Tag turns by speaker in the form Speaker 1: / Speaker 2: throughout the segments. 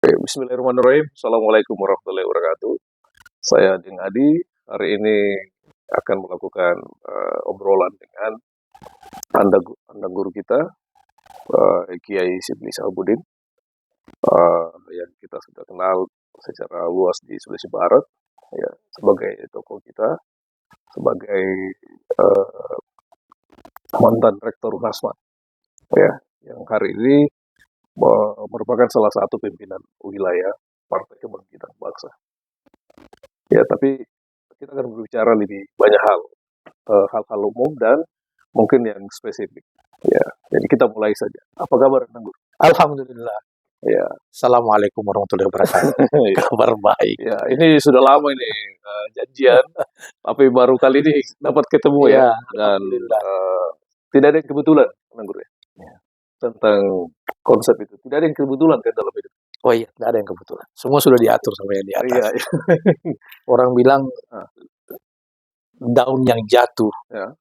Speaker 1: Bismillahirrahmanirrahim. Assalamualaikum warahmatullahi wabarakatuh. Saya Ding Adi. Hari ini akan melakukan obrolan dengan anda guru kita, Kiai Sibli Salahuddin, yang kita sudah kenal secara luas di Sulawesi Barat, ya, sebagai tokoh kita, sebagai uh, mantan rektor UNASMA, ya, yang hari ini merupakan salah satu pimpinan wilayah Partai Kebangkitan Bangsa. Ya, tapi kita akan berbicara lebih banyak hal-hal umum dan mungkin yang spesifik. Ya, jadi kita mulai saja. Apa kabar, Nanggur?
Speaker 2: Alhamdulillah.
Speaker 1: Ya,
Speaker 2: Assalamualaikum warahmatullahi wabarakatuh.
Speaker 1: ya,
Speaker 2: Kabar baik.
Speaker 1: ya, ini sudah lama ini janjian, tapi baru kali ini dapat ketemu ya. Dan
Speaker 2: Alhamdulillah.
Speaker 1: tidak ada yang kebetulan, Nanggur ya.
Speaker 2: Ya.
Speaker 1: Tentang konsep itu, tidak ada yang kebetulan kan dalam hidup.
Speaker 2: Oh iya, tidak ada yang kebetulan. Semua sudah diatur sama yang di atas.
Speaker 1: Iya, iya.
Speaker 2: Orang bilang
Speaker 1: Ah.
Speaker 2: daun yang jatuh
Speaker 1: Ya.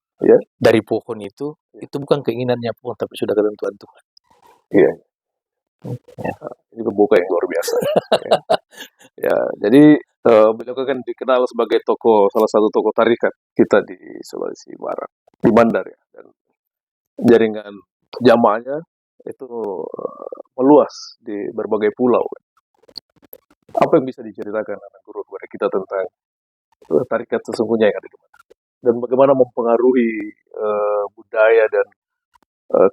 Speaker 2: dari pohon itu bukan keinginannya pohon, tapi sudah ketentuan Tuhan.
Speaker 1: Iya.
Speaker 2: Ya.
Speaker 1: Ini pembuka yang luar biasa. Ya. Ya, jadi beliau kan dikenal sebagai salah satu tokoh tarikat kita di Sulawesi Barat, di Bandar ya. Dan jaringan jamaahnya itu meluas di berbagai pulau. Apa yang bisa diceritakan anak guru kepada kita tentang tarikat sesungguhnya yang ada di mana? Dan bagaimana mempengaruhi budaya dan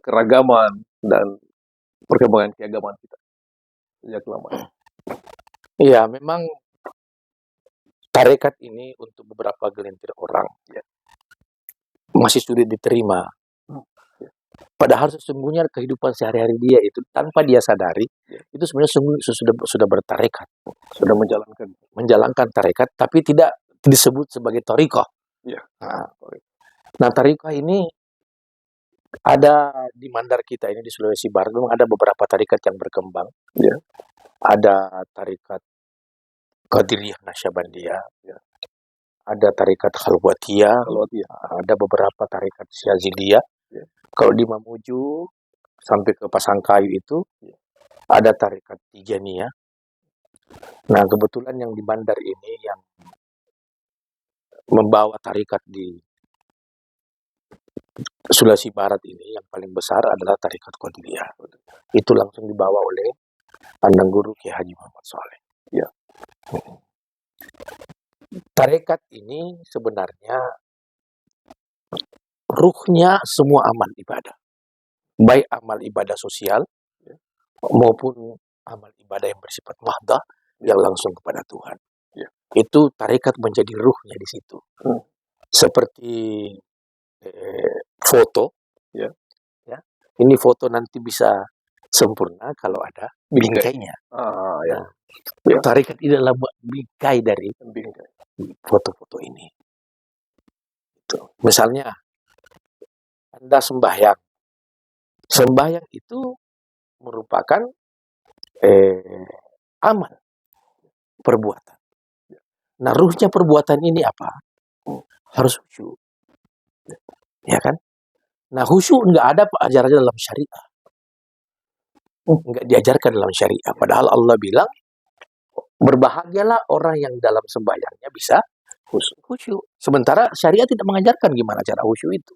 Speaker 1: keragaman dan perkembangan keagamaan kita sejak lama.
Speaker 2: Iya, memang tarekat ini untuk beberapa gelintir orang masih sulit diterima. Padahal sesungguhnya kehidupan sehari-hari dia itu tanpa dia sadari itu sebenarnya sudah bertarekat,
Speaker 1: sudah menjalankan
Speaker 2: tarekat, tapi tidak disebut sebagai thariqah.
Speaker 1: Ya.
Speaker 2: Nah, thariqah ini ada di Mandar kita ini di Sulawesi Barat. Memang ada beberapa tarekat yang berkembang.
Speaker 1: Ya.
Speaker 2: Ada tarekat Qadiriyah Nasyabandiyah. Ya. Ada tarekat Khalwatiyah. Ada beberapa tarekat Syaziliyah. Ya. Kalau di Mamuju sampai ke Pasangkayu itu ada tarekat Tijaniyah. Nah, kebetulan yang di Bandar ini yang membawa tarekat di Sulawesi Barat ini yang paling besar adalah tarekat Qadiriyah. Itu langsung dibawa oleh Pandang Guru Kiai Haji Muhammad Saleh. Ya. Tarekat ini sebenarnya ruhnya semua amal ibadah. Baik amal ibadah sosial maupun amal ibadah yang bersifat mahdah yang langsung kepada Tuhan. Itu tarekat menjadi ruhnya di situ. Seperti foto. Ya. Ini foto nanti bisa sempurna kalau ada bingkainya. Tarekat ini adalah bingkai dari foto-foto ini. Misalnya Anda sembahyang. Sembahyang itu merupakan amal perbuatan. Nah, ruhnya perbuatan ini apa? Harus khusyuk. Ya kan? Nah, khusyuk enggak ada ajarannya dalam syariah. Enggak diajarkan dalam syariah. Padahal Allah bilang, berbahagialah orang yang dalam sembahyangnya bisa khusyuk. Sementara syariah tidak mengajarkan gimana cara khusyuk itu.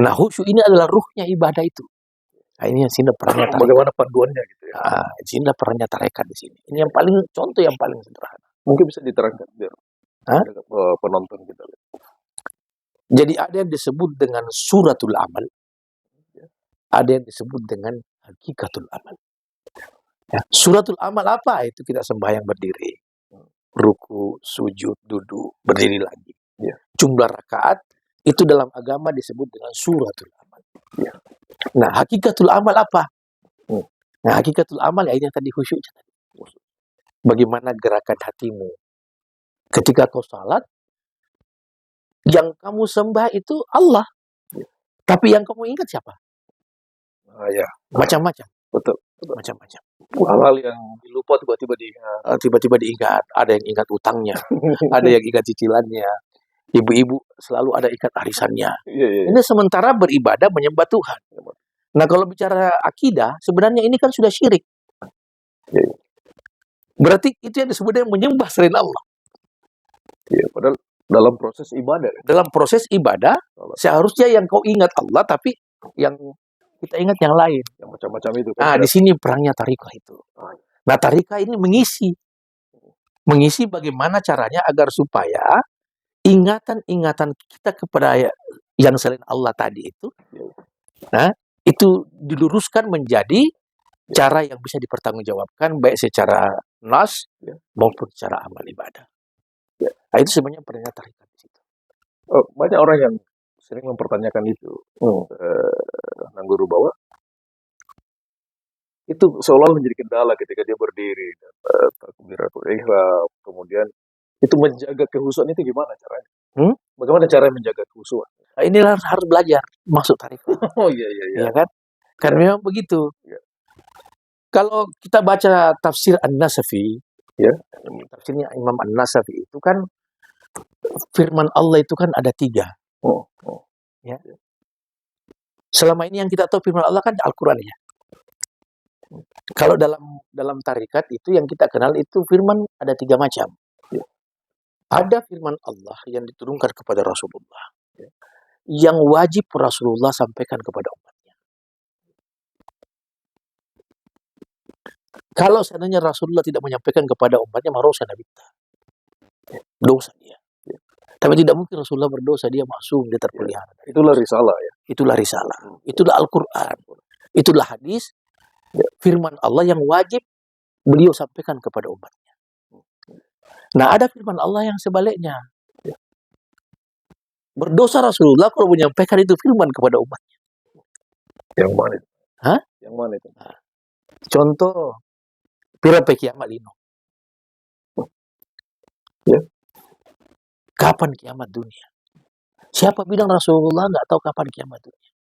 Speaker 2: Nah, khusyuk ini adalah ruhnya ibadah itu. Nah, ini yang sini perannya tarekat.
Speaker 1: Bagaimana panduannya gitu ya?
Speaker 2: Nah, sini perannya tarekat di sini. Ini yang paling contoh yang paling sederhana.
Speaker 1: Mungkin bisa diterangkan biar penonton kita.
Speaker 2: Jadi ada yang disebut dengan suratul amal, ada yang disebut dengan hakikatul amal. Ya, suratul amal apa? Itu kita sembahyang berdiri, ruku, sujud, duduk, berdiri lagi. Ya. Jumlah rakaat itu dalam agama disebut dengan suratul amal. Ya. Nah, hakikatul amal apa? Nah, hakikatul amal ya ini yang tadi khusyuk. Bagaimana gerakan hatimu ketika kau salat? Yang kamu sembah itu Allah. Tapi yang kamu ingat siapa? Macam-macam.
Speaker 1: Betul.
Speaker 2: Macam-macam.
Speaker 1: Hal-hal yang lupa tiba-tiba diingat.
Speaker 2: Tiba-tiba diingat. Ada yang ingat utangnya. Ada yang ingat cicilannya. Ibu-ibu selalu ada ikat arisannya. Ini sementara beribadah menyembah Tuhan. Nah, kalau bicara akidah, sebenarnya ini kan sudah syirik. Berarti itu yang disebut dengan menyembah selain Allah.
Speaker 1: Iya, padahal dalam proses ibadah kan.
Speaker 2: Dalam proses ibadah, seharusnya yang kau ingat Allah, tapi yang kita ingat yang lain.
Speaker 1: Yang macam-macam itu kan.
Speaker 2: Nah, di sini perangnya tarikah itu. Nah, tarikah ini mengisi bagaimana caranya agar supaya ingatan-ingatan kita kepada yang selain Allah tadi itu, nah, itu diluruskan menjadi cara yang bisa dipertanggungjawabkan baik secara nas maupun secara amal ibadah. Nah, itu sebenarnya perangnya tarikah di situ.
Speaker 1: Banyak orang yang sering mempertanyakan itu, Nang Guru, bahwa itu seolah menjadi kendala ketika dia berdiri dan takbiratul ihram, kemudian itu menjaga kehusuan itu gimana caranya? Bagaimana cara menjaga kehusuan?
Speaker 2: Nah, inilah harus belajar masuk tarikah.
Speaker 1: Oh iya.
Speaker 2: Ya kan? Karena memang begitu. Kalau kita baca tafsir An-Nasafi, tafsirnya Imam An-Nasafi itu kan firman Allah itu kan ada 3. Ya. Selama ini yang kita tahu firman Allah kan Al-Quran ya. Kalau dalam tarikat itu yang kita kenal itu firman ada 3 macam. Ada firman Allah yang diturunkan kepada Rasulullah, yang wajib Rasulullah sampaikan kepada umatnya. Kalau seandainya Rasulullah tidak menyampaikan kepada umatnya, marosa Nabi, dosa dia. Tapi tidak mungkin Rasulullah berdosa, dia maksum, dia terpelihara.
Speaker 1: Itulah risalah ya.
Speaker 2: Itulah risalah. Itulah Al-Quran. Itulah hadis. Firman Allah yang wajib beliau sampaikan kepada umatnya. Nah, ada firman Allah yang sebaliknya. Berdosa Rasulullah kalau menyampaikan itu firman kepada umatnya.
Speaker 1: Yang mana itu?
Speaker 2: Hah?
Speaker 1: Yang mana itu?
Speaker 2: Nah, contoh, pira kiamat lino. Kapan kiamat dunia? Siapa bilang Rasulullah nggak tahu kapan kiamat dunia?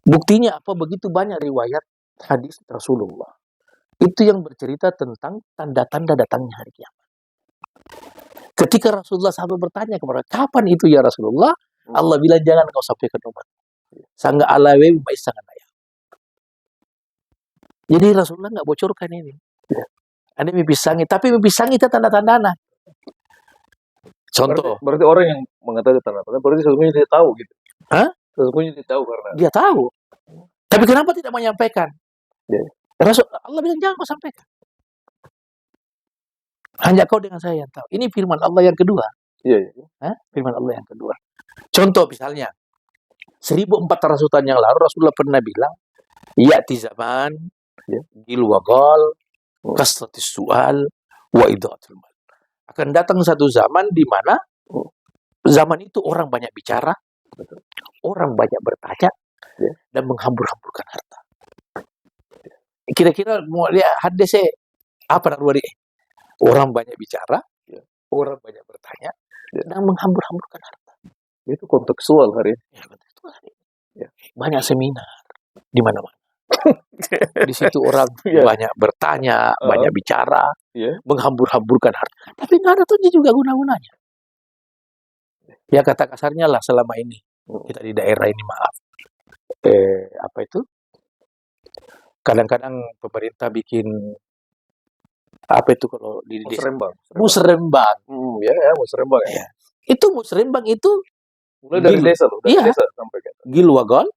Speaker 2: Buktinya apa? Begitu banyak riwayat hadis Rasulullah. Itu yang bercerita tentang tanda-tanda datangnya hari kiamat. Ketika Rasulullah sampai bertanya kepada kapan itu ya Rasulullah, Allah bilang jangan kau sampaikan umat. Sangga alawe baik sangat ayah. Jadi Rasulullah nggak bocorkan ini. Ada mimpi sangit, tapi mimpi sangit itu tanda-tanda. Contoh.
Speaker 1: Berarti orang yang mengatakan tanda-tanda, berarti sesungguhnya dia tahu gitu.
Speaker 2: Hah?
Speaker 1: Sesungguhnya dia tahu karena
Speaker 2: dia tahu. Tapi kenapa tidak menyampaikan? Rasul Allah bilang jangan kau sampaikan. Hanya kau dengan saya yang tahu. Ini firman Allah yang kedua. Firman Allah yang kedua. Contoh misalnya, 1400 tahun yang lalu Rasulullah pernah bilang, ya'ti zaman, gil wa ghal, kasratis su'al, wa idhatul mal. Akan datang satu zaman di mana zaman itu orang banyak bicara, orang banyak bertanya, dan menghambur-hamburkan harta. Kira-kira mau lihat hadisnya apa nak dia? Orang banyak bicara, orang banyak bertanya, dan menghambur-hamburkan harta.
Speaker 1: Itu kontekstual hari ini.
Speaker 2: Ya, kontekstual hari ini. Banyak seminar di mana-mana. Di situ orang banyak bertanya, banyak bicara, menghambur-hamburkan harta. Tapi nggak ada tuh juga guna-gunanya. Ya kata kasarnya lah selama ini kita di daerah ini maaf. Apa itu? Kadang-kadang pemerintah bikin apa itu kalau di desa? Musrembang.
Speaker 1: Musrembang.
Speaker 2: Ya. Itu musrembang itu
Speaker 1: mulai dari desa loh, dari desa sampai ke
Speaker 2: Gilwagon,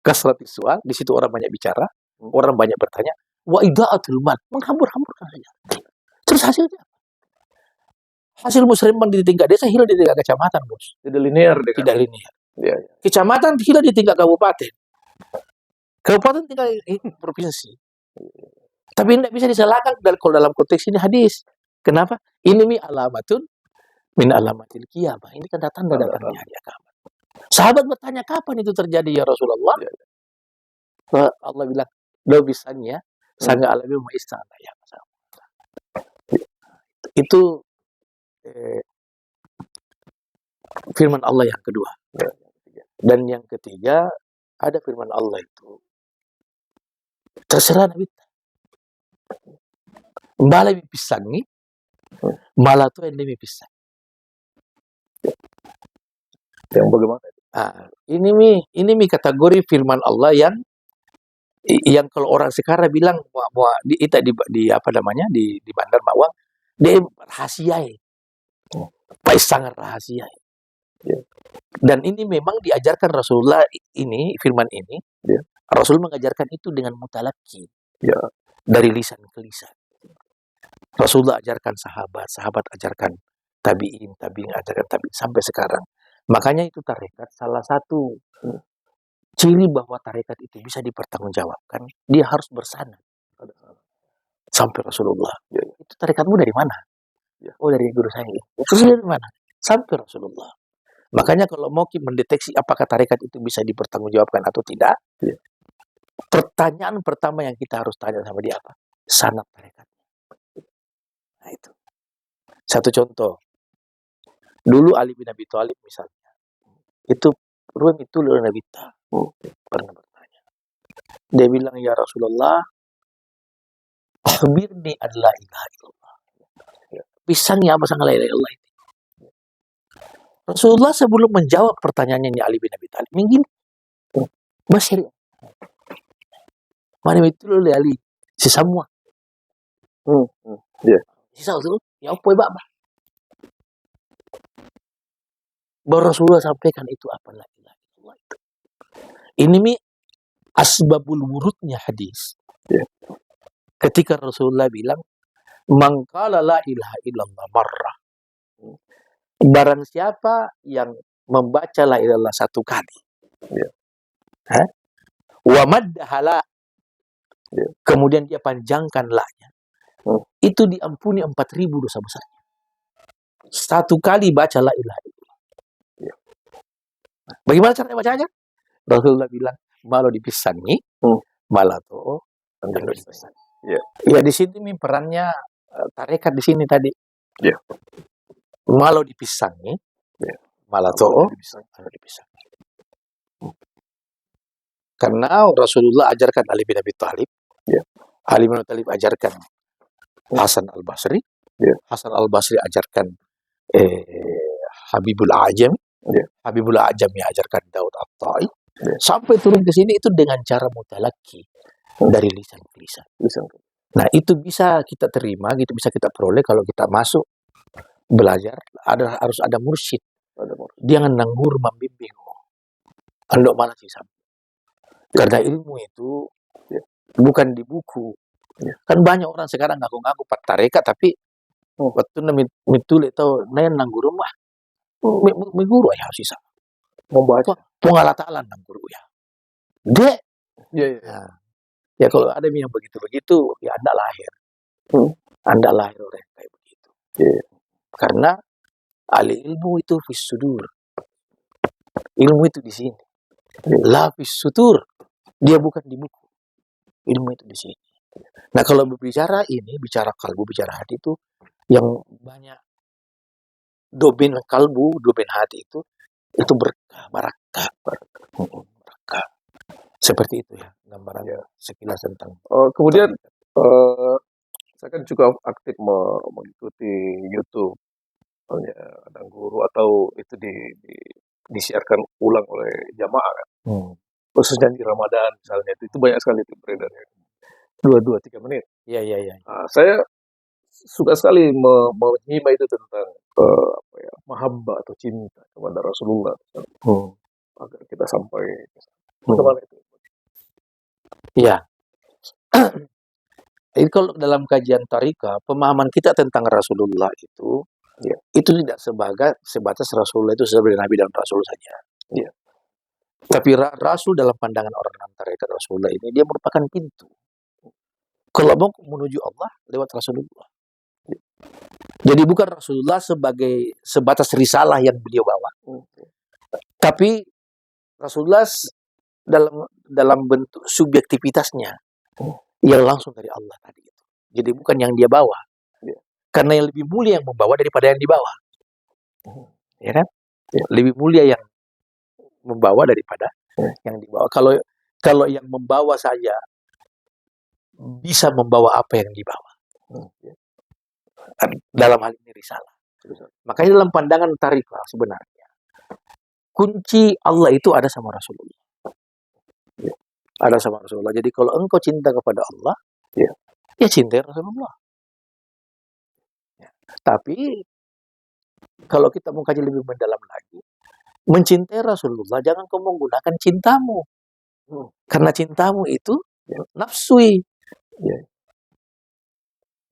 Speaker 2: kasratis su'al, di situ orang banyak bicara, orang banyak bertanya, wa idha'atul mal, menghambur-hamburkan saja. Terus hasilnya hasil musrembang di tingkat desa hilang di tingkat kecamatan, Bos.
Speaker 1: Tidak linear.
Speaker 2: Tidak linear. Kecamatan hilang di tingkat kabupaten. Kabupaten tinggal provinsi. Tapi tidak bisa disalahkan kalau dalam konteks ini hadis. Kenapa? Ini alamatun min alamatil qiyamah. Ini tanda-tanda datangnya hari kiamat. Sahabat bertanya, kapan itu terjadi ya Rasulullah? Allah bilang, lo bisanya sangga alami ma'istana ya. Itu firman Allah yang kedua. Dan yang ketiga, ada firman Allah itu, terserah Nabi. Mbala mipisangi, malah tuh yang mipisang.
Speaker 1: Yang bagaimana?
Speaker 2: Ini kategori firman Allah yang Yang kalau orang sekarang bilang di apa namanya di Bandar Mawang, dia rahasiai, baik sangat rahasiai.
Speaker 1: Ya.
Speaker 2: Dan ini memang diajarkan Rasulullah ini, firman ini,
Speaker 1: Ya.
Speaker 2: Rasul mengajarkan itu dengan mutalaki,
Speaker 1: Ya.
Speaker 2: dari lisan ke lisan. Rasulullah ajarkan sahabat, sahabat ajarkan tabi'in, tabi'in ajarkan tabi'in, sampai sekarang. Makanya itu tarekat salah satu ciri bahwa tarekat itu bisa dipertanggungjawabkan, dia harus bersanad sampai Rasulullah.
Speaker 1: Ya.
Speaker 2: Itu tarekatmu dari mana?
Speaker 1: Ya.
Speaker 2: Oh, dari guru saya. Terus dari mana? Sampai Rasulullah. Makanya kalau mau mendeteksi apakah tarekat itu bisa dipertanggungjawabkan atau tidak,
Speaker 1: ya,
Speaker 2: pertanyaan pertama yang kita harus tanya sama dia apa? Sanad tarekatnya. Nah itu. Satu contoh. Dulu Ali bin Abi Thalib misalnya, itu ruang itu Nabi pernah bertanya. Dia bilang, ya Rasulullah, akhbirni an la ilaha illallah. Pisangnya apa sang la ilaha illallah itu? Rasulullah sebelum menjawab pertanyaannya Ali bin Abi Thalib, minggu masih mana itu oleh Ali si semua. Sisa Rasul, ya apa ya Bapak? Baru Rasulullah sampaikan itu apa la ilaha illallah itu. Ini asbabul wurudnya hadis.
Speaker 1: Ya.
Speaker 2: Ketika Rasulullah bilang, man qala la ilaha illallah marrah. Barang siapa yang membaca la ilaha illallah satu kali.
Speaker 1: Ya.
Speaker 2: Wa maddaha la.
Speaker 1: Ya.
Speaker 2: Kemudian dia panjangkan la-nya. Itu diampuni 4.000 dosa besarnya. Satu kali baca la ilaha illallah.
Speaker 1: Ya.
Speaker 2: Bagaimana cara bacanya? Rasulullah bilang, malo dipisangi, malato dipisangi.
Speaker 1: Ya.
Speaker 2: Ya di sini perannya tarekat di sini tadi.
Speaker 1: Ya.
Speaker 2: Malo dipisangi,
Speaker 1: ya,
Speaker 2: malato dipisangi. Karena Rasulullah ajarkan Ali bin Abi Thalib,
Speaker 1: ya.
Speaker 2: Ali bin Abi Thalib ajarkan Hasan al-Basri,
Speaker 1: ya.
Speaker 2: Hasan al-Basri ajarkan Habibul Ajam,
Speaker 1: ya.
Speaker 2: Habibul Ajam yang ajarkan Daud at-Tai, ya. Sampai turun ke sini itu dengan cara mutalaki dari lisan ke lisan. Nah itu bisa kita terima, gitu bisa kita peroleh kalau kita masuk belajar, harus ada mursyid. Dia nanggur membimbing. Andok malah sih sama. Karena ilmu itu bukan di buku. Kan banyak orang sekarang ngaku-ngaku tarekat tapi waktu mitule atau nang guru mah guru ya harus bisa membaca pengalatalan nang guru ya. Dek. Nah, ya kalau ada yang begitu-begitu ya Anda lahir. Anda lahir orang yang kayak begitu. Karena ahli ilmu itu fis sudur. Ilmu itu di sini. La fis sutur. Dia bukan di buku. Ilmu itu di sini. Nah kalau berbicara ini, bicara kalbu, bicara hati itu, yang banyak doben kalbu, doben hati itu berkah, barakah. Seperti itu ya, gambaran sekilas tentang.
Speaker 1: Kemudian, saya kan juga aktif mengikuti YouTube. Ada guru atau itu disiarkan ulang oleh jamaah kan. Khususnya di Ramadan misalnya itu banyak sekali itu beredarnya 2-3 menit.
Speaker 2: Iya.
Speaker 1: Nah, saya suka sekali menyimak itu tentang mahabbah atau cinta kepada Rasulullah agar kita sampai kemana itu.
Speaker 2: Iya. Jadi kalau dalam kajian tarika, pemahaman kita tentang Rasulullah itu tidak sebatas Rasulullah itu sebagai Nabi dan Rasul saja.
Speaker 1: Ya.
Speaker 2: Tapi Rasul dalam pandangan orang dalam tarekat Rasulullah ini, dia merupakan pintu. Kalau mau menuju Allah, lewat Rasulullah. Jadi bukan Rasulullah sebatas risalah yang beliau bawa. Tapi Rasulullah dalam bentuk subjektivitasnya yang langsung dari Allah tadi itu. Jadi bukan yang dia bawa. Karena yang lebih mulia yang membawa daripada yang dibawa. Ya kan? Lebih mulia yang membawa daripada yang dibawa. Kalau yang membawa saja bisa membawa apa yang dibawa. Dalam hal ini risalah. Makanya dalam pandangan tarikah sebenarnya kunci Allah itu ada sama Rasulullah. ada sama Rasulullah. Jadi kalau engkau cinta kepada Allah,
Speaker 1: Ya.
Speaker 2: ya cintai Rasulullah. Ya. Tapi kalau kita mau kaji lebih mendalam lagi, mencintai Rasulullah jangan kau menggunakan cintamu. Karena cintamu itu nafsui.
Speaker 1: Ya.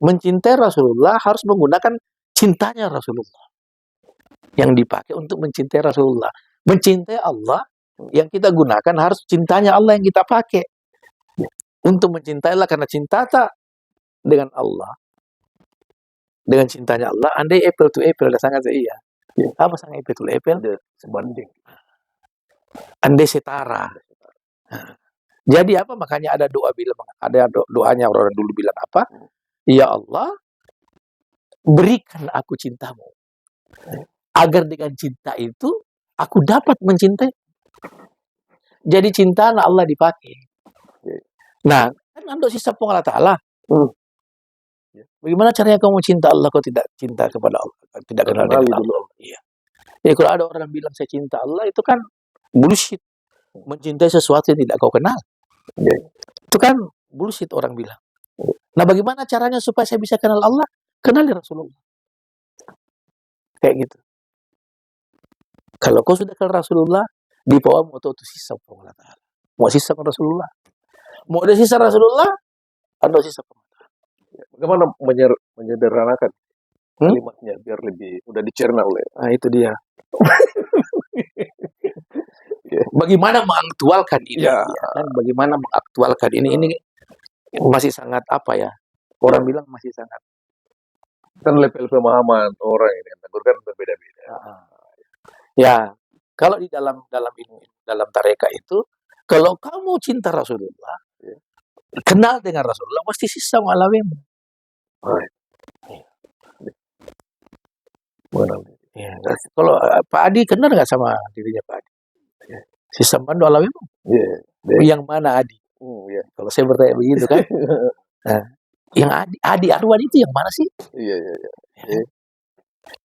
Speaker 2: Mencintai Rasulullah harus menggunakan cintanya Rasulullah. Yang dipakai untuk mencintai Rasulullah. Mencintai Allah, yang kita gunakan harus cintanya Allah yang kita pakai. Untuk mencintailah karena cinta tak dengan Allah. Dengan cintanya Allah, andai apple to apple ada sangat iya. Apa sangat apple to apple?
Speaker 1: Sebanding.
Speaker 2: Andai setara. Jadi apa? Makanya ada doa bilang, ada doanya orang dulu bilang apa? Ya Allah, berikan aku cintamu. Agar dengan cinta itu, aku dapat mencintai. Jadi cinta Allah dipakai. Nah, kan untuk sisa Allah Ta'ala. Bagaimana caranya kamu cinta Allah, kau tidak cinta kepada Allah? Tidak kenal dengan Allah. Iya. Jadi kalau ada orang bilang saya cinta Allah, itu kan bullshit. Mencintai sesuatu yang tidak kau kenal. Itu kan bullshit orang bilang. Nah, bagaimana caranya supaya saya bisa kenal Allah? Kenali Rasulullah. Kayak gitu. Kalau kau sudah kenal Rasulullah, di bawah mau tahu sisa Allah Ta'ala. Mau sisa Rasulullah. Mau ada sisa Rasulullah, ada sisa Allah.
Speaker 1: Bagaimana menyederhanakan kalimatnya biar lebih mudah dicerna oleh.
Speaker 2: Nah, itu dia. Bagaimana mengaktualkan ini? Ya. Kan? Bagaimana mengaktualkan ini? Ini masih sangat apa ya? Orang bilang masih sangat.
Speaker 1: Kan level pemahaman orang ini kan berbeda-beda.
Speaker 2: Ya, kalau di dalam tarekat itu, kalau kamu cinta Rasulullah, kenal dengan Rasulullah, mesti sisa mu'alawim. Ya, kalau Pak Adi kenal nggak sama dirinya Pak Adi? Sisa mandu alawim? Yang mana Adi? Kalau saya bertanya begitu kan, nah, yang Adi Arwan itu yang mana sih?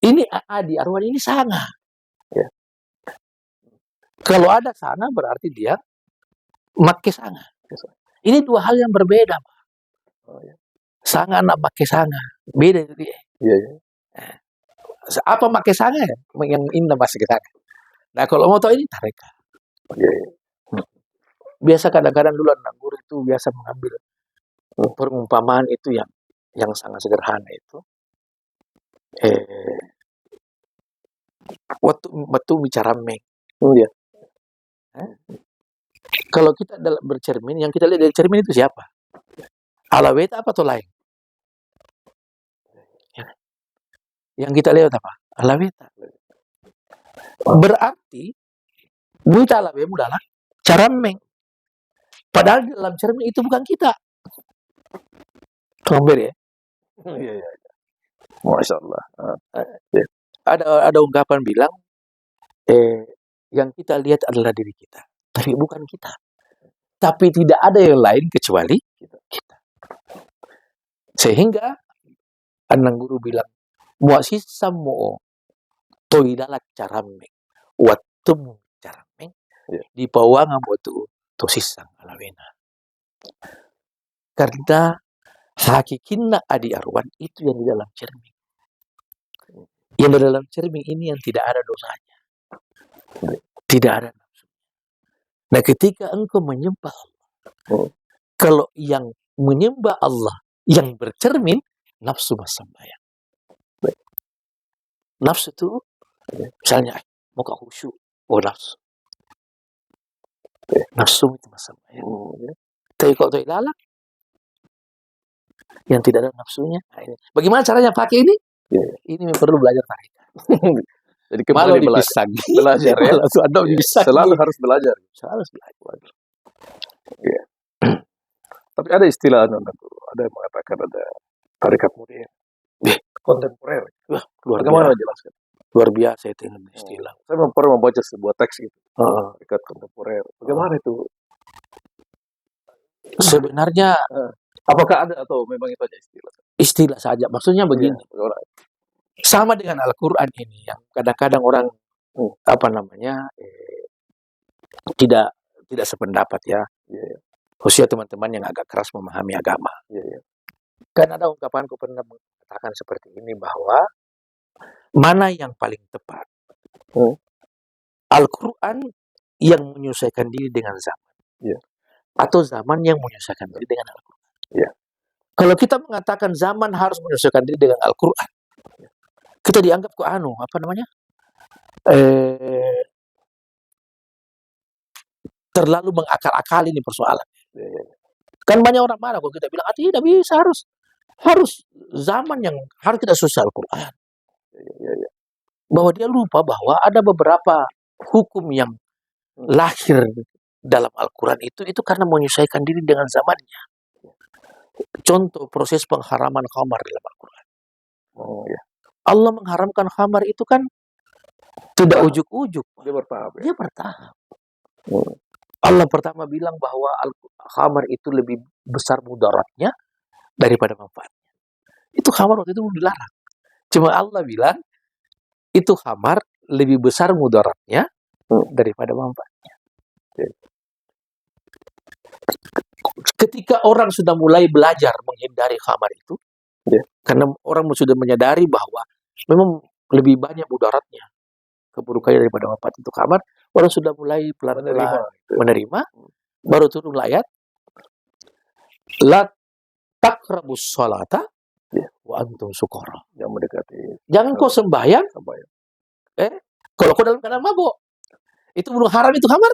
Speaker 2: Ini Adi Arwan ini sanga. Kalau ada sanga berarti dia make sanga. Ini dua hal yang berbeda, Pak. Sanga anak make sanga, beda itu dia. Apa make sanga ya? Yang indah make sanga. Nah, kalau mau tahu ini tarekat. Biasa kadang-kadang dulu anak guru itu biasa mengambil perumpamaan itu yang sangat sederhana itu. Waktu bicara meng. Kalau kita dalam bercermin, yang kita lihat dari cermin itu siapa? Alaweta apa atau lain? Yang kita lihat apa? Alaweta. Berarti buita alawemu adalah cara meng. Padahal dalam cermin itu bukan kita. Kembali ya?
Speaker 1: Masya Allah.
Speaker 2: Ada ungkapan bilang, yang kita lihat adalah diri kita, tapi bukan kita. Tapi tidak ada yang lain kecuali kita. Sehingga Anang Guru bilang, muasisa mo toidalak carameng, watum carameng, di pawanga mo to sisang alawena. Karena hakikinna Adi Arwan itu yang di dalam cermin. Yang di dalam cermin ini yang tidak ada dosanya. Tidak ada nafsu. Nah, ketika engkau menyembah Allah, kalau yang menyembah Allah yang bercermin, nafsu sembahyang. Nafsu itu, misalnya, muka khusyuk, nafsu. Nafsu itu sembahyang. Tapi kalau itu lalak, yang tidak ada nafsunya. Bagaimana caranya pakai ini? Ini perlu belajar tarekat.
Speaker 1: Jadi kembali belajar ya. Selalu harus belajar. Tapi ada istilah ada yang mengatakan ada tarekat modern, kontemporer. Bagaimana jelaskan?
Speaker 2: Luar biasa itu istilah.
Speaker 1: Saya pernah membaca sebuah teks itu. Tarekat kontemporer. Bagaimana itu?
Speaker 2: Sebenarnya
Speaker 1: apakah ada atau memang itu aja istilah?
Speaker 2: Istilah saja. Maksudnya begini. Sama dengan Al-Quran ini yang kadang-kadang orang tidak sependapat ya. khususnya teman-teman yang agak keras memahami agama. Kan ada ungkapanku pernah mengatakan seperti ini, bahwa mana yang paling tepat? Al-Quran yang menyesuaikan diri dengan zaman, atau zaman yang menyesuaikan diri dengan Al-Quran? Kalau kita mengatakan zaman harus menyesuaikan diri dengan Al-Quran, kita dianggap terlalu mengakal-akali ini persoalan. Kan banyak orang marah kalau kita bilang, tidak bisa, harus zaman yang harus kita sesuai Al-Quran. Bahwa dia lupa bahwa ada beberapa hukum yang lahir dalam Al-Quran itu karena menyesuaikan diri dengan zamannya. Contoh, proses pengharaman khamar dalam Al-Quran. Allah mengharamkan khamar itu kan tidak ujuk-ujuk. Dia bertahap. Allah pertama bilang bahwa khamar itu lebih besar mudaratnya daripada manfaatnya. Itu khamar waktu itu dilarang. Cuma Allah bilang, itu khamar lebih besar mudaratnya daripada manfaatnya. Ketika orang sudah mulai belajar menghindari khamar itu, karena orang sudah menyadari bahwa memang lebih banyak mudaratnya, keburukannya daripada manfaat itu khamar, orang sudah mulai pelan-pelan menerima, baru turun ayat, la taqrabus sholata wa antum sukara. Jangan kau sembahyang kalau kau dalam keadaan mabuk. Itu belum haram, itu khamar.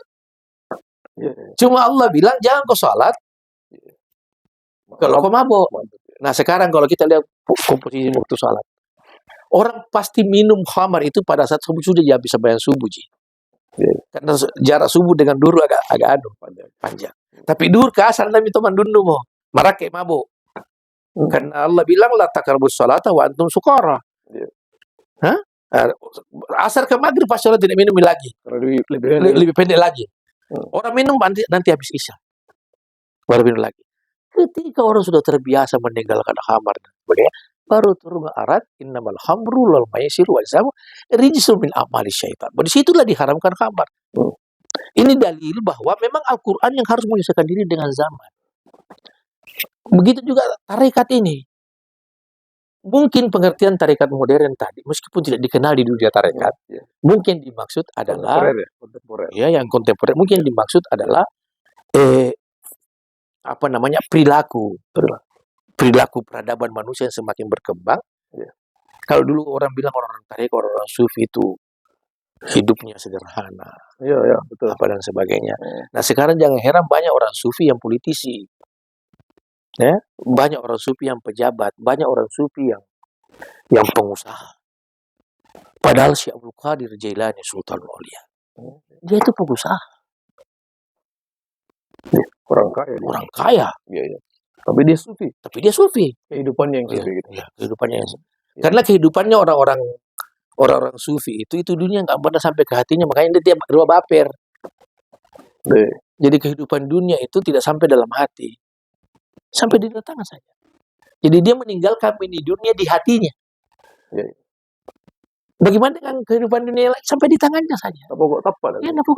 Speaker 2: Cuma Allah bilang jangan kau salat kalau kau mabuk. Nah sekarang kalau kita lihat komposisi waktu salat, orang pasti minum khamar itu pada saat subuh, sudah ya bisa bayang subuh, karena jarak subuh dengan duhur agak panjang. Tapi duhur ke asal Nabi teman dundu mau marake mabuk. Karena Allah bilang la taqrabus sholata wa antum sukara. Asar ke maghrib pas sholat tidak minum lagi. Lebih pendek lagi. Orang minum nanti habis isya. Baru minum lagi. Ketika orang sudah terbiasa meninggalkan khamar dan sebagainya, baru turun ayat innamal khamru wal maisiru wal ansabu rijsun min amali syaitan. Di situlah diharamkan khamar. Ini dalil bahwa memang Al-Quran yang harus menyesuaikan diri dengan zaman. Begitu juga tarekat ini. Mungkin pengertian tarekat modern tadi, meskipun tidak dikenal di dunia tarekat, mungkin dimaksud adalah yang kontemporer. Mungkin dimaksud adalah perilaku peradaban manusia yang semakin berkembang. Kalau dulu orang bilang orang tarekat, orang sufi itu hidupnya sederhana, betul, dan sebagainya. Nah sekarang jangan heran banyak orang sufi yang politisi. Banyak orang sufi yang pejabat, banyak orang sufi yang pengusaha. Padahal Syekh Abdul Qadir Jailani Sultan Aulia, dia itu pengusaha, orang kaya. Tapi dia sufi. Kehidupannya yang sufi. Kehidupannya yang sufi. Karena kehidupannya orang sufi itu dunia nggak pernah sampai ke hatinya, makanya dia baper. Jadi kehidupan dunia itu tidak sampai dalam hati. Sampai di tangan saja. Jadi dia meninggalkan ini dunia di hatinya. Bagaimana dengan kehidupan dunia lain? Sampai di tangannya saja. Napokok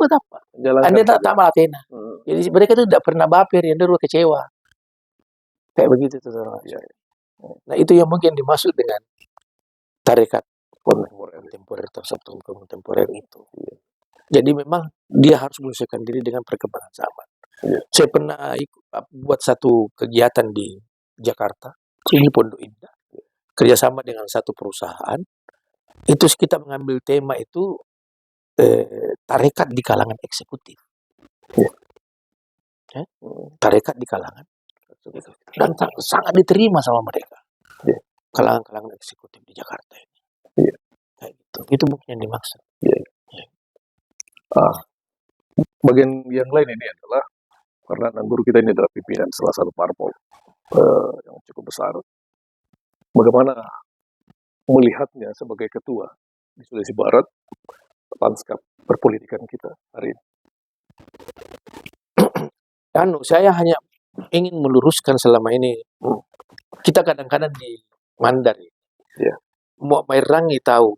Speaker 2: tapa. Anda tak malatena. Jadi mereka itu tidak pernah baper, yang dulu kecewa. Kayak begitu tuh. Nah itu yang mungkin dimaksud dengan tarekat kontemporer atau kontemporer itu. Jadi memang dia harus menyesuaikan diri dengan perkembangan zaman. Saya pernah buat satu kegiatan di Jakarta, di Pondok Indah, kerjasama dengan satu perusahaan. Itu kita mengambil tema itu tarekat di kalangan eksekutif. Tarekat di kalangan eksekutif. Dan sangat diterima sama mereka. Kalangan eksekutif di Jakarta ini. Kayak gitu. Itu mungkin yang dimaksud.
Speaker 1: Bagian yang lain ini adalah karena guru kita ini adalah pimpinan salah satu parpol yang cukup besar. Bagaimana melihatnya sebagai ketua di Sulawesi Barat lanskap perpolitikan kita hari ini?
Speaker 2: Saya hanya ingin meluruskan selama ini kita kadang-kadang di Mandar, mau merangi tahu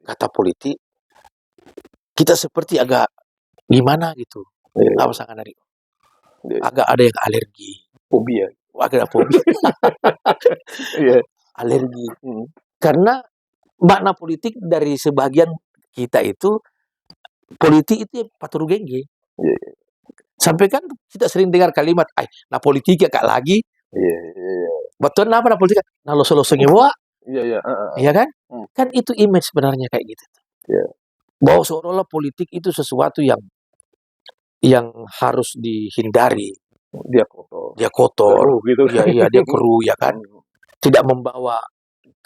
Speaker 2: kata politik, kita seperti agak gimana gitu. Apa sangat dari
Speaker 1: Iya,
Speaker 2: agak ada yang alergi,
Speaker 1: fobia.
Speaker 2: agak fobia,
Speaker 1: Iya.
Speaker 2: alergi.
Speaker 1: Hmm.
Speaker 2: Karena makna politik dari sebagian kita itu, politik itu patur gengge.
Speaker 1: Iya,
Speaker 2: Sampai kan kita sering dengar kalimat, "Ay, nah politik ya kak lagi."
Speaker 1: iya, iya.
Speaker 2: Betul apa nah politik? Nah lo-lo semua,
Speaker 1: Iya, iya.
Speaker 2: ya kan?
Speaker 1: Hmm.
Speaker 2: Kan itu image sebenarnya kayak gitu.
Speaker 1: Iya.
Speaker 2: Bahwa seolah-olah politik itu sesuatu yang harus dihindari.
Speaker 1: Dia kotor.
Speaker 2: Dia kotor,
Speaker 1: Keruh gitu.
Speaker 2: iya dia keruh ya kan, tidak membawa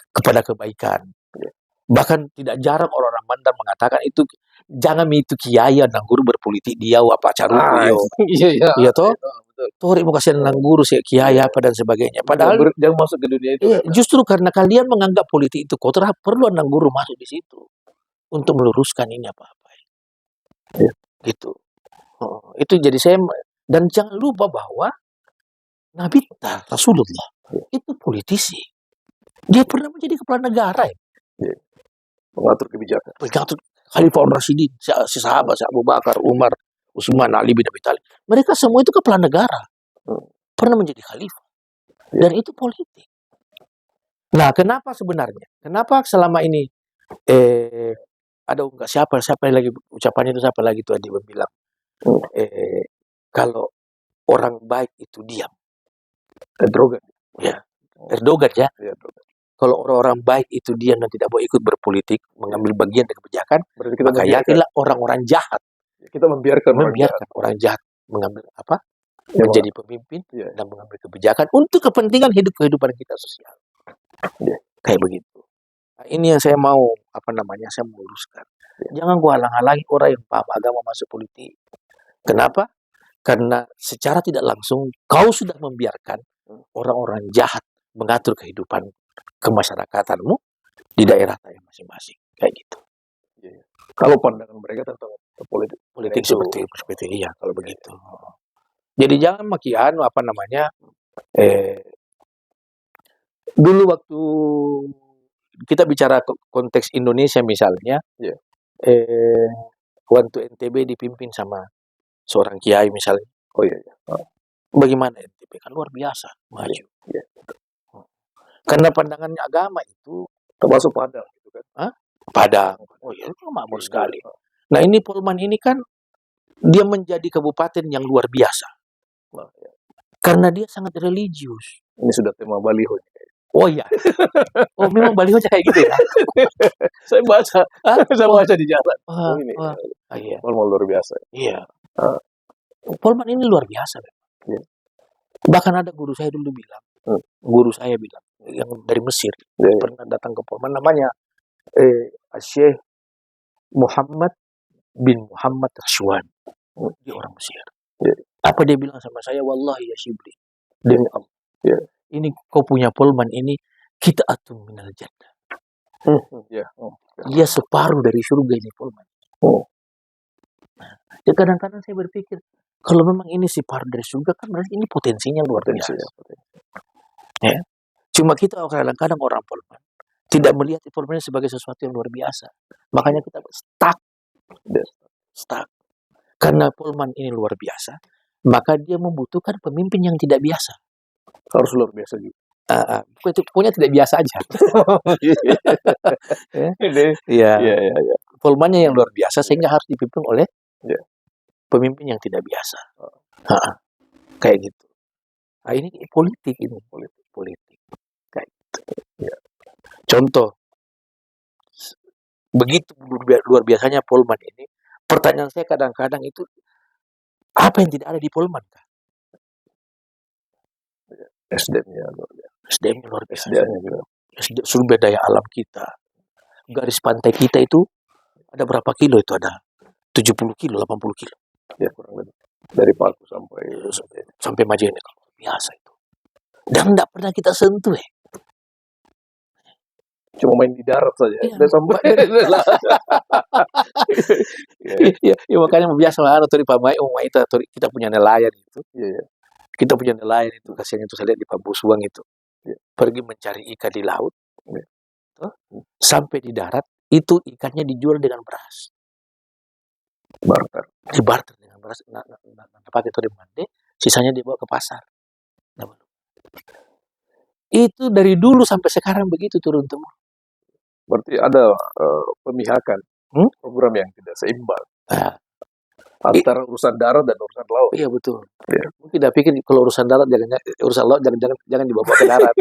Speaker 2: kepada kebaikan.
Speaker 1: Iya.
Speaker 2: Bahkan tidak jarang orang-orang Banten mengatakan itu, jangan itu kiai nang guru berpolitik dia apa caruku yo.
Speaker 1: Iya, iya.
Speaker 2: Iya toh?
Speaker 1: Betul.
Speaker 2: Tori mau kasih nang guru si kiai apa dan sebagainya. Padahal
Speaker 1: jangan masuk ke dunia itu.
Speaker 2: iya, justru karena kalian menganggap politik itu kotor, perlu nang guru masuk di situ untuk meluruskan ini apa-apa.
Speaker 1: Iya.
Speaker 2: Gitu. Itu jadi saya, dan jangan lupa bahwa Nabi kita, Rasulullah, itu politisi. Dia pernah menjadi kepala negara ya.
Speaker 1: Mengatur kebijakan.
Speaker 2: Mengatur Khalifah Rasyidin, si sahabat, si Abu Bakar, Umar, Utsman, Ali bin Abi Thalib. Mereka semua itu kepala negara. Pernah menjadi khalifah. Dan itu politik. Nah, kenapa sebenarnya? Kenapa selama ini ada enggak siapa lagi ucapannya itu, siapa lagi tuh dia bilang kalau orang baik itu diam.
Speaker 1: Erdogan.
Speaker 2: Ya, Erdogan ya.
Speaker 1: Iya,
Speaker 2: kalau orang-orang baik itu diam dan tidak mau ikut berpolitik, mengambil bagian dari kebijakan,
Speaker 1: kita
Speaker 2: maka yakinlah orang-orang jahat.
Speaker 1: Kita membiarkan
Speaker 2: orang jahat mengambil menjadi pemimpin dan mengambil kebijakan untuk kepentingan kehidupan kita sosial. Kayak begitu. Nah, ini yang saya mau saya meluruskan. Jangan gua halang-halangi orang yang paham agama masuk politik. Kenapa? Karena secara tidak langsung kau sudah membiarkan orang-orang jahat mengatur kehidupan kemasyarakatanmu di daerah masing-masing. Kayak gitu.
Speaker 1: Kalau pandangan mereka tentang
Speaker 2: politik seperti iya kalau begitu. Jadi jangan makian dulu waktu kita bicara konteks Indonesia misalnya, waktu NTB dipimpin sama seorang kiai misalnya.
Speaker 1: Oh iya.
Speaker 2: Bagaimana NTB? Kan luar biasa maju. Karena pandangannya agama itu
Speaker 1: termasuk Padang gitu kan.
Speaker 2: Padang. Oh iya, itu makmur sekali. Nah, ini Polman ini kan dia menjadi kabupaten yang luar biasa. Karena dia sangat religius.
Speaker 1: Ini sudah tema baliho.
Speaker 2: Oh iya. Oh, memang baliho kayak gitu ya.
Speaker 1: Saya baca di jalan. Ini.
Speaker 2: Iya.
Speaker 1: Polman luar biasa.
Speaker 2: Iya. Polman ini luar biasa. Bahkan ada guru saya dulu bilang, yang dari Mesir, pernah datang ke Polman, namanya Syekh Muhammad bin Muhammad Rashwan. Dia orang Mesir. Apa dia bilang sama saya? Wallahi ya Shibli, demi Allah, ini kau punya Polman ini, kita atun minal jannah. Dia separuh dari surga ini Polman. Ya kadang-kadang saya berpikir, kalau memang ini separuh dari surga, kan berarti ini potensinya luar biasa. Ya. Cuma kita kadang-kadang orang Polman tidak melihat Polman sebagai sesuatu yang luar biasa. Makanya kita stuck. Karena Polman ini luar biasa, maka dia membutuhkan pemimpin yang tidak biasa.
Speaker 1: Harus luar biasa juga.
Speaker 2: Pokoknya tidak biasa aja. Iya. Polmannya yang luar biasa sehingga harus dipimpin oleh pemimpin yang tidak biasa. Kayak gitu. Nah, ini politik ini. Politik. Kayak gitu. Contoh, begitu luar biasanya Polman ini, pertanyaan saya kadang-kadang itu, apa yang tidak ada di Polman?
Speaker 1: SDM-nya luar biasa.
Speaker 2: Sumber daya alam kita. Garis pantai kita itu ada berapa kilo itu? Ada 70 kilo, 80 kilo.
Speaker 1: Ya, kurang lebih. Dari Palu
Speaker 2: sampai Majene. Biasa itu. Dan tidak pernah kita sentuh.
Speaker 1: Cuma main di darat saja. Sampai
Speaker 2: makanya biasa Tori Pamai kita punya nelayan itu. Kita punya nelayan itu, kasihan itu saya lihat di Pambusuang itu. Pergi mencari ikan di laut. Sampai di darat, itu ikannya dijual dengan beras.
Speaker 1: Barter.
Speaker 2: Dibarter dengan beras. Pakai itu di mande, sisanya dibawa ke pasar. Itu dari dulu sampai sekarang begitu turun-temurun.
Speaker 1: Berarti ada pemihakan program yang tidak seimbang
Speaker 2: Nah,
Speaker 1: antara urusan darat dan urusan laut.
Speaker 2: iya betul.
Speaker 1: Iya.
Speaker 2: Mungkin tidak pikir kalau urusan darat urusan laut jangan dibawa ke darat.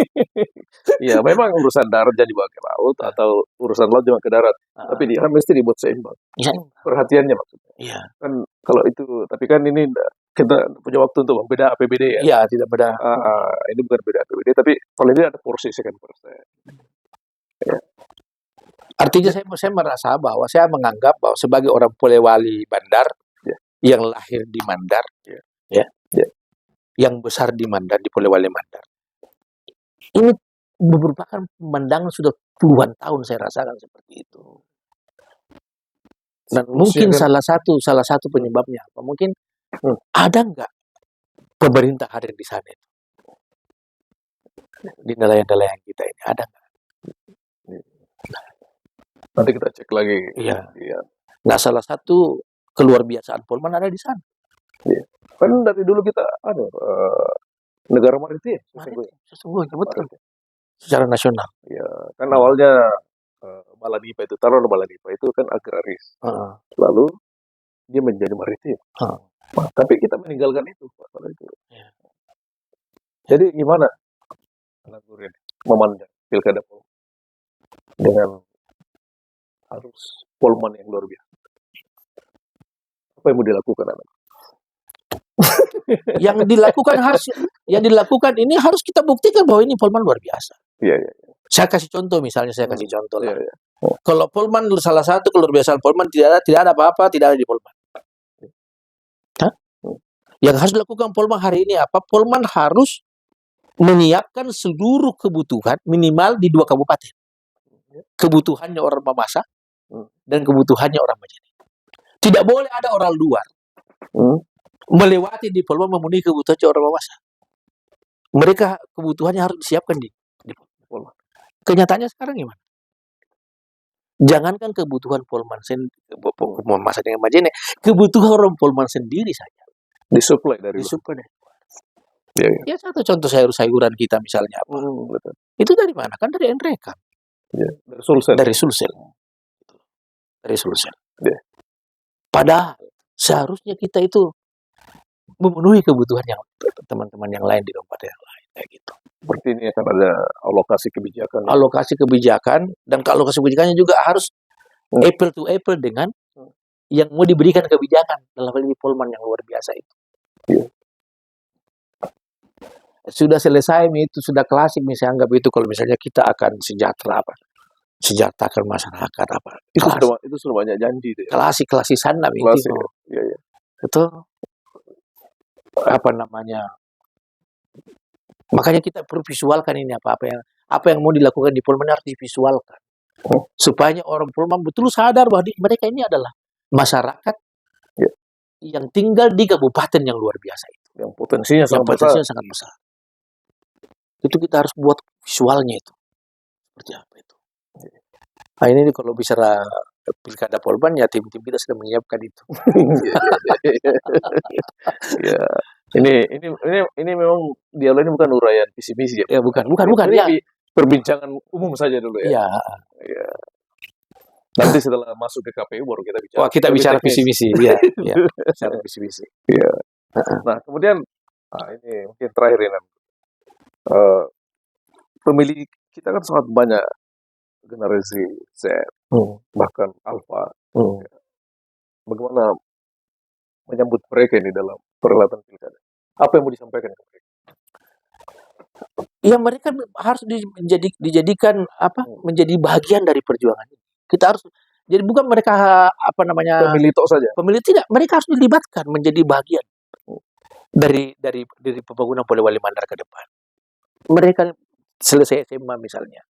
Speaker 1: Iya, memang urusan darat jadi dibawa ke laut atau urusan laut cuma ke darat. Tapi dia mesti dibuat seimbang.
Speaker 2: Iya.
Speaker 1: Perhatiannya maksudnya.
Speaker 2: Iya.
Speaker 1: Kan kalau itu, tapi kan ini kita punya waktu untuk membeda APBD ya.
Speaker 2: Iya, tidak beda.
Speaker 1: Ini bukan beda APBD, tapi paling tidak ada porsi second persen. Ya.
Speaker 2: Artinya saya merasa bahwa saya menganggap bahwa sebagai orang Polewali Mandar yang lahir di Mandar, yang besar di Mandar, di Polewali Mandar, ini merupakan pemandangan sudah puluhan tahun saya rasakan seperti itu. Dan mungkin salah satu penyebabnya apa? Mungkin ada nggak pemerintah hadir di sana itu? Di nelayan-nelayan kita ini ada nggak?
Speaker 1: Nanti kita cek lagi.
Speaker 2: Iya. Nah, salah satu keluar biasaan Polman ada di sana.
Speaker 1: Iya. Kan dari dulu kita negara maritim.
Speaker 2: Sesungguhnya betul. Secara nasional.
Speaker 1: Ya, kan awalnya Baladipa itu, taruh Baladipa itu kan agraris. Lalu dia menjadi maritim. Tapi kita meninggalkan itu. Ya. Jadi gimana anak Nurdin memandang pilkada Polman dengan harus Polman yang luar biasa? Apa yang mau dilakukan anak? yang dilakukan ini harus kita buktikan bahwa ini Polman luar biasa. Iya. Saya kasih contoh misalnya, lah. Iya. Kalau Polman salah satu keluar biasa Polman tidak ada apa-apa, tidak ada di Polman. Yang harus dilakukan Polman hari ini apa? Polman harus menyiapkan seluruh kebutuhan minimal di 2 kabupaten. Kebutuhannya orang Mamasa dan kebutuhannya orang Majene. Tidak boleh ada orang luar melewati di Polman memenuhi kebutuhan orang Mamasa. Mereka kebutuhannya harus disiapkan di Polman. Kenyataannya sekarang gimana? Jangankan kebutuhan Polman Mamasa dengan Majene, kebutuhan orang Polman sendiri saja disuplai dari. Ya, satu contoh sayur-sayuran kita misalnya apa? Betul. Itu dari mana? Kan dari Enrekan. Ya, dari Sulsel. Ya. Padahal seharusnya kita itu memenuhi kebutuhan yang teman-teman yang lain di tempat yang lain, kayak gitu. Seperti ini akan ada alokasi kebijakan, dan alokasi kebijakannya juga harus apple to apple dengan yang mau diberikan kebijakan dalam hal ini Polman yang luar biasa itu. Ya. Sudah selesai itu sudah klasik misalnya, anggap itu kalau misalnya kita akan sejahterakan masyarakat apa. Itu sudah banyak janji deh. Klasik sana itu. Iya. Itu apa namanya? Makanya kita perlu visualkan ini apa yang mau dilakukan di Polman harus divisualkan. Supaya orang Polman betul sadar bahwa mereka ini adalah masyarakat yang tinggal di kabupaten yang luar biasa itu. Yang potensinya sangat besar. Itu kita harus buat visualnya itu. Seperti apa itu. Nah ini kalau bicara pilkada Polman ya tim-tim kita sudah menyiapkan itu. Ya. Ini memang dialog ini bukan uraian visi misi ya. Bukan. Ini perbincangan umum saja dulu ya. Iya. Nanti setelah masuk ke KPU baru kita bicara. Kita bicara visi misi. Iya. Bicara visi misi. Iya. Nah, kemudian ini mungkin terakhir ini. Pemilih kita kan sangat banyak generasi Z, bahkan Alpha. Bagaimana menyambut mereka ini dalam perhelatan pilkada? Apa yang mau disampaikan ke mereka? Ya mereka harus dijadikan menjadi bagian dari perjuangan ini. Kita harus jadi bukan mereka pemilih tok saja. Pemilih tidak, mereka harus dilibatkan menjadi bagian dari pembangunan Polewali Mandar ke depan. Mereka selesai SMA misalnya.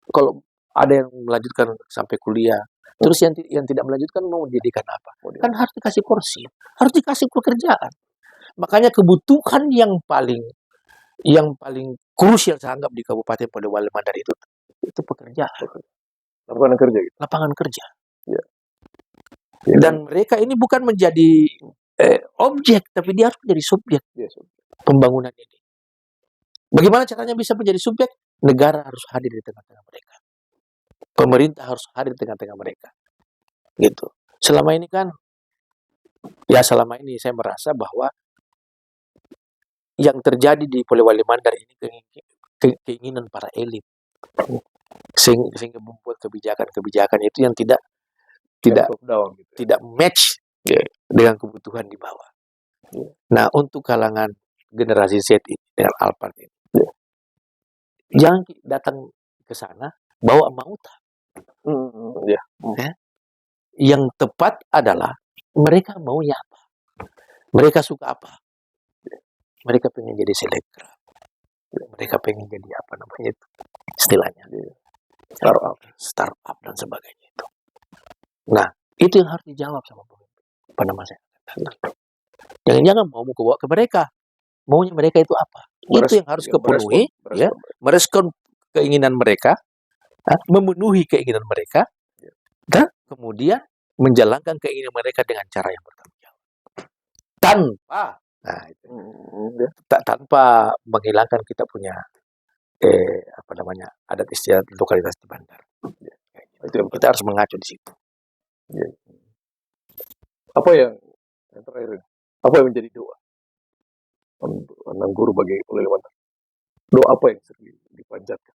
Speaker 1: Kalau ada yang melanjutkan sampai kuliah, terus yang tidak melanjutkan mau menjadikan apa? Kan harus dikasih porsi, harus dikasih pekerjaan. Makanya kebutuhan yang paling krusial saya anggap di Kabupaten Polewali Mandar itu pekerjaan. Lapangan kerja. Ya. Dan mereka ini bukan menjadi
Speaker 2: objek, tapi dia harus menjadi subjek pembangunan ini. Bagaimana caranya bisa menjadi subjek? Negara harus hadir di tengah-tengah mereka. Pemerintah harus hadir di tengah-tengah mereka. Gitu. Selama ini saya merasa bahwa yang terjadi di Polewali Mandar ini keinginan para elit. Sehingga membuat kebijakan-kebijakan itu yang tidak match dengan kebutuhan di bawah. Nah, untuk kalangan generasi Z ini dengan Alphard ini, jangan datang ke sana bawa mauta. Yang tepat adalah mereka maunya apa, mereka suka apa. Mereka pengen jadi selebgram, mereka pengen jadi apa namanya itu istilahnya startup dan sebagainya itu. Nah, itu yang harus dijawab sama pemimpin pada masa yang akan datang. Jangan-jangan mau bawa ke mereka, maunya mereka itu apa? Itu yang harus kepenuhi, merespon keinginan mereka, memenuhi keinginan mereka, dan kemudian menjalankan keinginan mereka dengan cara yang bertanggung jawab. Tanpa menghilangkan kita punya adat istiadat lokalitas di Bandar. Itu yang kita harus mengacu di situ.
Speaker 1: Apa yang terakhir? Apa yang menjadi doa Anang Guru bagi Polewali Mandar? Doa apa yang sering dipanjatkan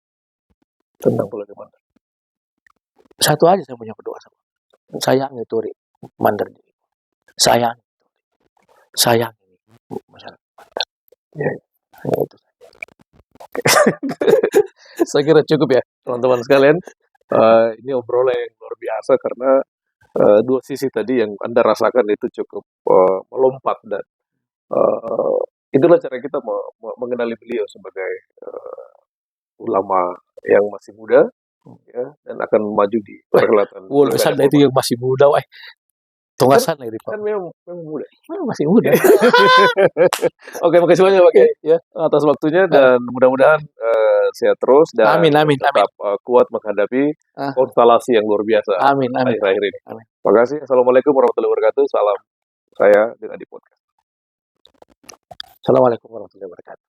Speaker 1: tentang Polewali Mandar?
Speaker 2: Satu aja saya punya berdoa sama. Sayang itu Mandar. Sayang masyarakat Mandar. Itu.
Speaker 1: Saya kira cukup ya teman-teman sekalian. Ini obrolan yang luar biasa karena dua sisi tadi yang Anda rasakan itu cukup melompat dan itulah cara kita mengenali beliau sebagai ulama yang masih muda dan akan maju di perhelatan.
Speaker 2: Itu yang masih muda, Tongasan lagi
Speaker 1: kan memang muda.
Speaker 2: Masih muda.
Speaker 1: Oke, makasih banyak Pak ya atas waktunya dan mudah-mudahan sehat terus dan tetap kuat menghadapi konstelasi yang luar biasa akhir-akhir ini. Terima kasih. Assalamualaikum warahmatullahi wabarakatuh. Salam saya dengan di podcast.
Speaker 2: Assalamualaikum warahmatullahi wabarakatuh.